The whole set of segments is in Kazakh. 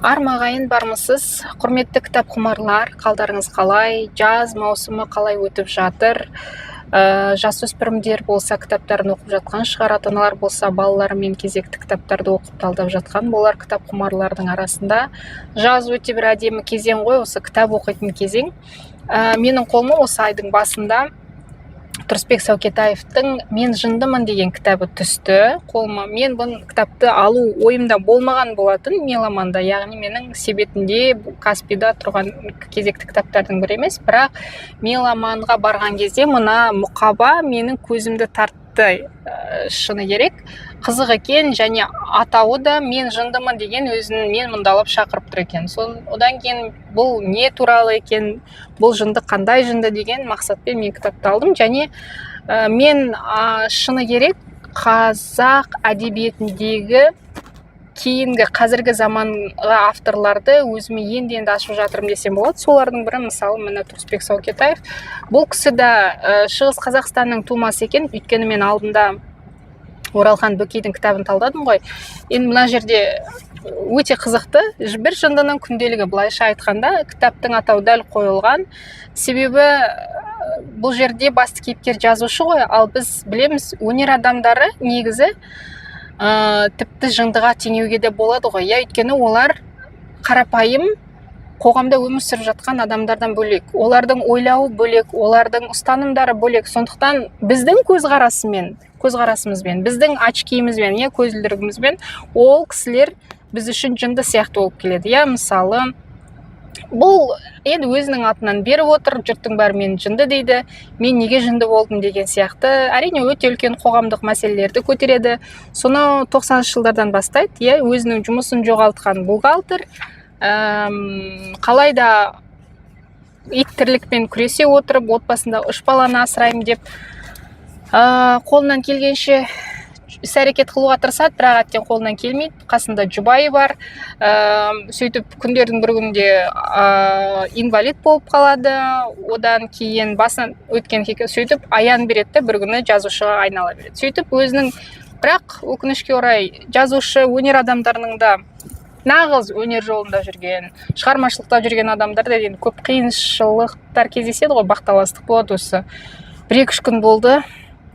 Армағайын бармысыз, құрметті кітап құмарлар, қалдарыңыз қалай, жаз маусымы қалай өтіп жатыр? Жасөспірімдер болса кітаптарын оқып жатқан шығар, ата-аналар болса балаларымен кезекті кітаптарды оқып талдап жатқан болар кітап құмарлардың арасында. Жаз өте бір әдемі кезең ғой, осы кітап оқитын кезең. Менің қолыма осы айдың басында Тұрысбек Саукетаевтың «Мен жындымын» деген кітабы түсті қолыма. Мен бұл кітапты алу ойымда болмаған болатын меломанда, яғни менің себетінде Каспида тұрған кезекті кітаптардың бірі емес, бірақ меломанға барған кезде мына мұқаба менің көзімді тартты. Шыны керек, қызық екен, және атауы да «Мен жындымын» деген өзін мен мұндалап шақырып тұр екен. Одан кейін бұл не туралы екен, бұл жынды қандай жынды деген мақсатпен мен кітапты алдым. Және мен шыны керек қазақ әдебиетіндегі кейінгі қазіргі заманға авторларды өзіме енді ашып жатырмын десем болады. Солардың бірі мысалы міне Тұрысбек Саукетаев. Бұл кісі де Шығыс Қазақстанның тумасы екен, өйткені мен алдында Оралхан Бөкейдің кітабын талдадым ғой. Енді мына жерде өте қызықты, бір жындының күнделігі, былайша айтқанда кітаптың атауы дәл қойылған. Себебі бұл жерде басты кейіпкер жазушы ғой, ал біз білеміз өнер адамдары негізі тіпті жындыға теңеуге де болады ғой. Өйткені олар қарапайым қоғамда өмір сүріп жатқан адамдардан бөлек, олардың ойлауы бөлек, олардың ұстанымдары бөлек. Сондықтан біздің көзқарасымызбен, біздің очкиімізбен, көзілдірігімізбен ол кісілер біз үшін жынды сияқты болып келеді. Мысалы, бұл енді өзінің атынан беріп отыр, жұрттың бәрі мені жынды дейді, мен неге жынды болдым деген сияқты. Әрине өте үлкен қоғамдық мәселелерді көтереді. Соны 90-шы жылдардан бастайды, өзінің жұмысын жоғалтқан бухгалтер қалайда иттірлікпен күресе отырып, отбасында 3 баланы асыраймын деп қолынан келгенше іс-әрекет қылуға тырысады, бірақ әттең қолынан келмейді. Қасында жұбайы бар. Сөйтіп күндердің бір күнде инвалид болып қалады. Одан кейін басынан өткен сөйтіп аян береді, бір күні жазушыға айнала береді. Сөйтіп өзінің, бірақ өкінішке орай жазушы өнер адамдарының да нағыз өнер жолында жүрген, шығармашылықта жүрген адамдарда көп қиыншылықтар кездеседі ғой, бақталастық болады. Осы 1-2 күн болды.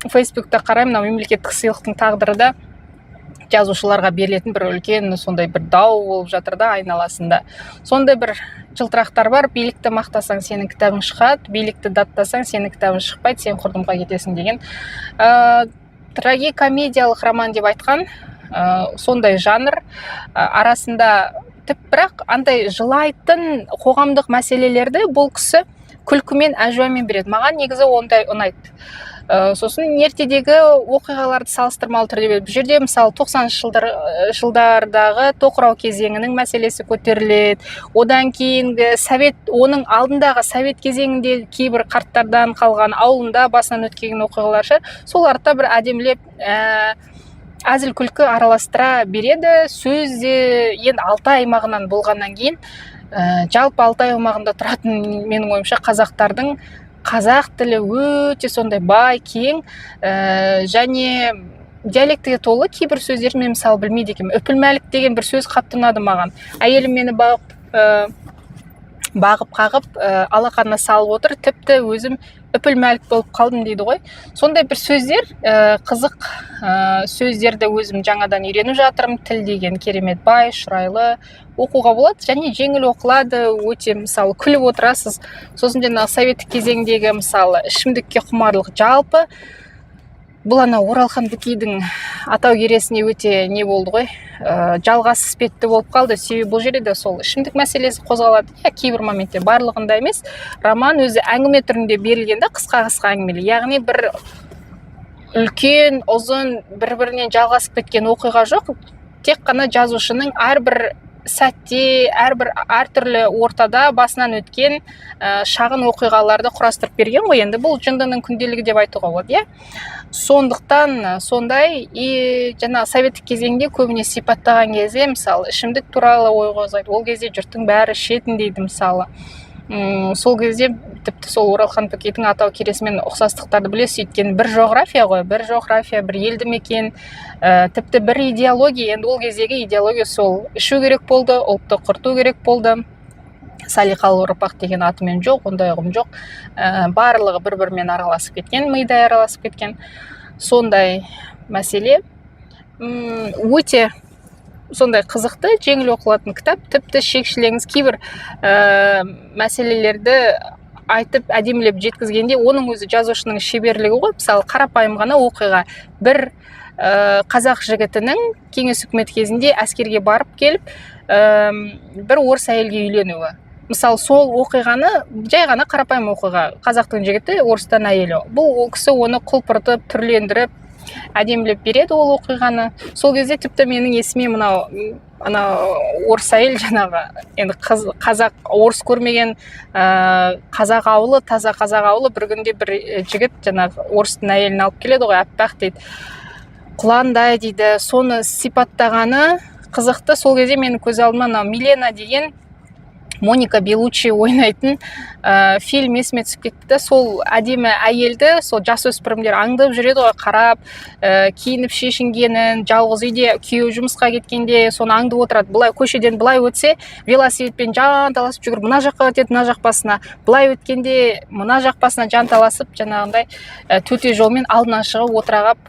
Фейсбукта қараймын, мемлекеттік сыйлықтың тағдыры да жазушыларға берілетін бір үлкен сондай бір дау болып жатыр да айналасында. Сондай бір жылтырақтар бар. Билікті мақтасаң, сенің кітабың шығады, билікті даттасаң, сенің кітабың шықпайды, сен құрдымға кетесің деген. Трагикомедиялық роман деп айтқан сондай жанр арасында бірақ андай жылайтын қоғамдық мәселелерді бұл кісі күлкімен, әжуамен береді. Маған негізі ондай ұнайды. Сосын ертедегі оқиғаларды салыстырмалы түрде береді. Бұл жерде мысалы 90-шы жылдардағы тоқырау кезеңінің мәселесі көтеріледі. Одан кейінгі оның алдындағы совет кезеңінде кейбір қарттардан қалған ауылында басынан өткен оқиғалар, соларды бір әдемілеп әзіл күлкі араластыра береді. Сөзде енді Алтай аймағынан болғаннан кейін жалпы Алтай аймағында тұратын менің ойымша қазақтардың қазақ тілі өте сондай бай, кең және диалектіге толы кейбір сөздер мен мысалы білмейді екенмін. Үпілмәлік деген бір сөз қатты ұнады маған. Әйелім мені бағып қағып алақанына салып отыр, тіпті өзім үпілмәлік болып қалдым дейді ғой. Сондай бір сөздер, қызық сөздерді өзім жаңадан үйреніп жатырмын. Тіл деген керемет бай, шұрайлы, оқуға болады және жеңіл оқылады, өте мысалы күліп отырасыз. Сосын жаңағы советтік кезеңдегі мысалы ішімдікке құмарлық жалпы бұл Оралхан Бөкейдің атау кересіне өте не болды ғой, жалғасы іспетті болып қалды. Себебі бұл жерде де сол ішімдік мәселесі қозғалады. Кейбір моментте барлығында емес. Роман өзі әңгіме түрінде берілгенде қысқа-қысқа әңгімелі. Яғни бір үлкен, ұзын, бір-бірінен жалғасып кеткен оқиға жоқ. Тек қана жазушының әрбір сәтте, әртүрлі ортада басынан өткен шағын оқиғаларды құрастырып берген ғой. Енді бұл жындының күнделігі деп айтуға болады. Сондықтан сондай жаңа советтік кезеңде көбіне сипаттаған кезде мысалы ішімдік туралы ой қозғайды. Ол кезде жұрттың бәрі ішетін дейді мысалы. сол кезде тіпті сол Оралхан Пөкейдің атау келесімен ұқсастықтарды білесіз, өйткені бір жоғрафия ғой, бір жоғрафия, бір елді мекен, тіпті бір идеология. Енді ол кездегі идеология сол ішу керек болды, ұлтты құрту керек болды. Салиқалы ұрпақ деген атымен жоқ, ондай ұғым жоқ. Барлығы бір-бірімен араласып кеткен, мидай араласып кеткен. Сондай мәселе өте сондай қызықты, жеңіл оқылатын кітап. Тіпті шекшілеңіз кейбір мәселелерді айтып әдемілеп жеткізгенде, оның өзі жазушының шеберлігі ғой. Мысалы, қарапайым ғана оқиға. Бір қазақ жігітінің кеңес үкімет кезінде әскерге барып келіп, бір орыс әйелге үйленуі. Мысалы, сол оқиғаны, жай ғана қарапайым оқиға. Қазақтың жігіті, орыстан әйелі. Бұл ол кісі оны құлпыртып, түрлендіріп, әдемілеп береді ол оқиғаны. Сол кезде тіпті менің есіме мынау орыс әйел, жаңағы енді қазақ, орыс көрмеген қазақ ауылы, таза қазақ ауылы. Bir күнде бір жігіт жаңағы орыстың әйелін алып келеді ғой, аппақ дейді, құландай дейді. Соны сипаттағаны қызықты. Сол кезде менің көз алдыма Милена деген Моника Белуччи ойнайтын фильм есіме түсіп кетті. Сол әдемі әйелді сол жасөспірімдер аңдып жүреді ғой, қарап, киініп шешінгенін, жалғыз үйде, күйеуі жұмысқа кеткенде соны аңдып отырады. Былай көшеден былай өтсе, велосипедпен жанталасып жүгіріп, мына жаққа өтеді, мына жақ басына. Былай өткенде мына жақ басына жанталасып, жаңағындай төте жолмен алдынан шығып отырағап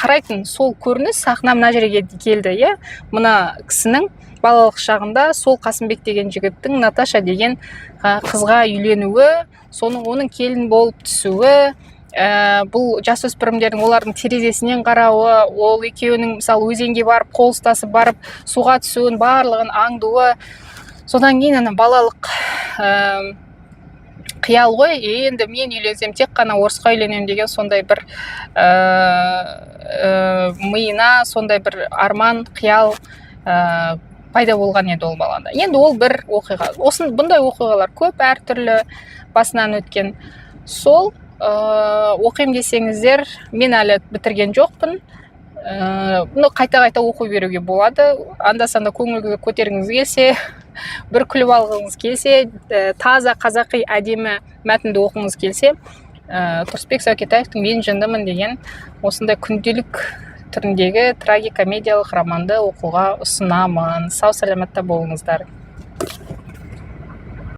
қарайтын. Сол көрініс сахна мына жерге келді, иә. Мына кісінің балалық шағында сол Қасымбек деген жігіттің Наташа деген қызға үйленуі, оның келін болып түсуі, бұл жасөспірімдердің олардың терезесінен қарауы, ол екеуінің мысалы өзенге барып, қол ұстасып барып, суға түсуін, барлығын аңдуы. Содан кейін балалық қиял ғой, енді мен үйленсем тек қана орысқа үйленем деген сондай бір миына сондай бір арман, қиял пайда болған еді ол балада. Енді ол бір оқиға. Бұндай оқиғалар көп, әртүрлі басынан өткен. Сол оқим десеңіздер, мен әлі бітірген жоқпын. Қайта-қайта оқу беруге болады. Анда-санда көңіліңізді көтергіңіз келсе, бір күліп алғыңыз келсе, таза қазақи әдемі мәтінді оқыңыз келсе, Тұрысбек Сәукетаевтың Мен жындымын деген осындай күнделік түріндегі трагикомедиялық романды оқуға ұсынамын. Сау саламатта болыңыздар.